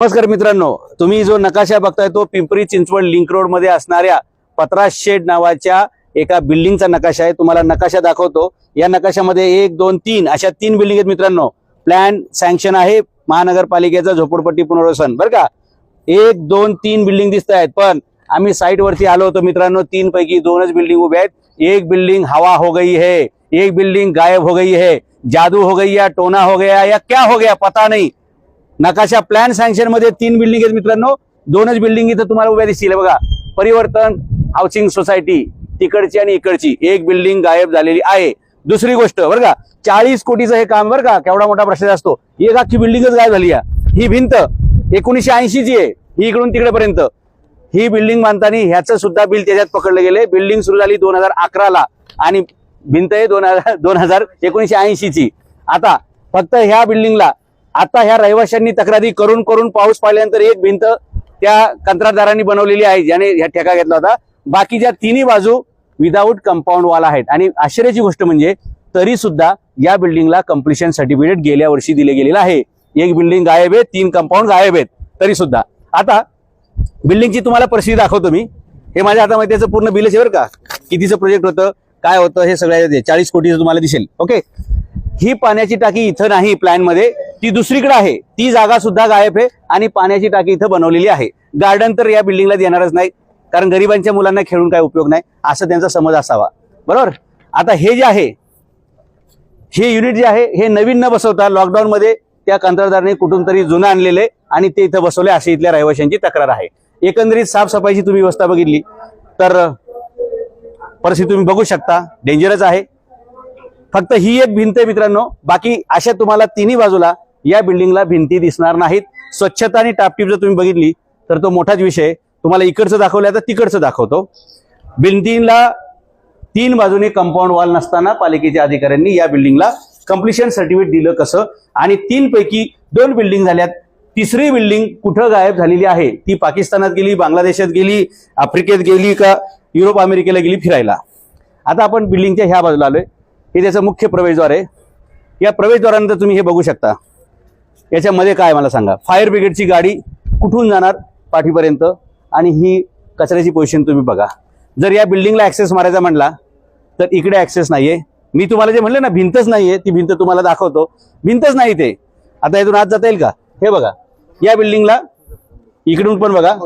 नमस्कार मित्रांनो, तुम्ही जो नकाशा बघताय तो पिंपरी चिंचवड लिंक रोड मध्ये असणाऱ्या पत्रा शेड नावाच्या एका बिल्डिंगचा नकाशा आहे। तुम्हाला नकाशा दाखवतो। या नकाशामध्ये 1 2 3 अशा 3 बिल्डिंग आहेत मित्रांनो। प्लॅन सँक्शन आहे महानगरपालिकेचा झोपडपट्टी पुनर्वसन बरं का। 1 2 3 बिल्डिंग दिसत आहेत, पण आम्ही साइट वरती आलो होतो मित्रांनो, 3 पैकी 2च बिल्डिंग उभे आहेत। एक बिल्डिंग हवा हो गई है, एक बिल्डिंग गायब हो गई है, जादू हो गई या टोना हो गया या क्या हो गया पता नहीं। नकाशा प्लॅन सँक्शन मध्ये 3 बिल्डिंग आहेत मित्रांनो, 2च बिल्डिंग इथं तुम्हाला उभ्या दिसतील बघा। परिवर्तन हाऊसिंग सोसायटी तिकडची आणि इकडची एक बिल्डिंग गायब झालेली आहे। दुसरी गोष्ट बरं का, 40 कोटीचं हे काम बरं का, केवढा मोठा प्रश्न असतो। एक अख्खी बिल्डिंगच गायब झाली आहे। ही भिंत 1980 ची आहे, ही इकडून तिकडेपर्यंत ही बिल्डिंग बांधताना ह्याचं सुद्धा बिल त्याच्यात पकडले गेले। बिल्डिंग सुरू झाली 2011 ला आणि भिंत आहे 1980 ची। आता फक्त ह्या बिल्डिंगला आता ह्या रहिवाशांनी तक्रारी करून करून पाऊस पाहिल्यानंतर एक भिंत त्या कंत्राटदारांनी बनवलेली आहे, ज्याने ह्या ठेका घेतला होता। बाकीच्या तिन्ही बाजू विदाऊट कंपाऊंड वॉल आहेत। आणि आश्चर्याची गोष्ट म्हणजे तरी सुद्धा या बिल्डिंगला कंप्लीशन सर्टिफिकेट गेल्या वर्षी दिले गेलेलं आहे। एक बिल्डिंग गायब आहे, 3 कंपाऊंड गायब आहेत तरी सुद्धा। आता बिल्डिंगची तुम्हाला परिस्थिती दाखवतो मी। हे माझ्या हातामध्ये त्याचं पूर्ण बिलच आहे बरं का, कितीचं प्रोजेक्ट होतं काय होतं हे सगळं 40 कोटीचं तुम्हाला दिसेल। ओके, ही पाण्याची टाकी इथं नाही प्लॅन मध्ये, ती दुसरीकडे आहे। ती जागा सुद्धा गायब आहे आणि पाण्याची टाकी इथं बनवलेली आहे। गार्डन तर या बिल्डिंगला देणारच नाही, कारण गरिबांच्या मुलांना खेळून काय उपयोग नाही असं त्यांचा समज असावा, बरोबर। आता हे जे आहे, हे युनिट जे आहे हे नवीन न बसवता लॉकडाऊन मध्ये त्या कंत्राटदाराने कुठून तरी जुनं आणलेले आणि ते इथं बसवले अशी इथल्या रहिवाशांची तक्रार आहे। एकंदरीत साफसफाईची तुम्ही व्यवस्था बघितली तर परिस्थिती तुम्ही बघू शकता, डेंजरस आहे। फक्त ही एक भिंत आहे मित्रांनो, बाकी अशा तुम्हाला तिन्ही बाजूला या बिल्डिंगला भिंती दिसणार नाहीत। स्वच्छता आणि टापटीप जर तुम्ही बघितली तर तो मोठाच विषय। तुम्हाला इकडचं दाखवलं आता तिकडचं दाखवतो। भिंतीला 3 बाजूने कंपाऊंड वॉल नसताना पालिकेच्या अधिकाऱ्यांनी या बिल्डिंगला कंप्लीशन सर्टिफिकेट दिलं कसं? आणि 3 पैकी 2 बिल्डिंग झाल्यात, तिसरी बिल्डिंग कुठं गायब झालेली आहे? ती पाकिस्तानात गेली, बांगलादेशात गेली, आफ्रिकेत गेली का युरोप अमेरिकेला गेली फिरायला? आता आपण बिल्डिंगच्या ह्या बाजूला आलोय, हे त्याचं मुख्य प्रवेशद्वार आहे। या प्रवेशद्वारानंतर तुम्ही हे बघू शकता। याच्यामध्ये काय मला सांगा, फायर ब्रिगेडची गाडी कुठून जाणार पाठीपर्यंत, आणि ही कचऱ्याची पोझिशन तुम्ही बघा। जर या बिल्डिंगला ऍक्सेस मारायचा म्हटला तर इकडे ऍक्सेस नाहीये। मी तुम्हाला जे म्हणलं ना भिंतच नाहीये, ती भिंत तुम्हाला दाखवतो, भिंतच नाही ते। आता इथून आत जाता येईल का? हे बघा, या बिल्डिंगला इकडून पण बघा